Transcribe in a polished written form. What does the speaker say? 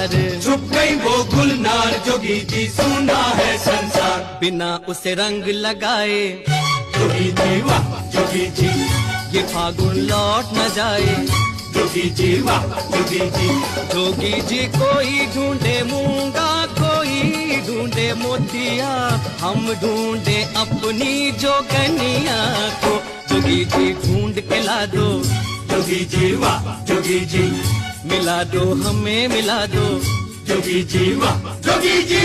प्यार। छुप गई वो गुलनार जोगी जी सुना है संसार। बिना उसे रंग लगाए जोगी जी वाह जोगी जी, ये फागुन लौट न जाए। जोगी जी वाह जोगी जी। जोगी जी कोई ढूंढे मूंगा, कोई ढूंढे मोतिया, हम ढूंढे अपनी जोगनिया को। जोगी जी ढूंढ के ला दो। जोगी जी वाह जोगी जी, मिला दो हमें मिला दो। जोगी जी वाह जोगी जी।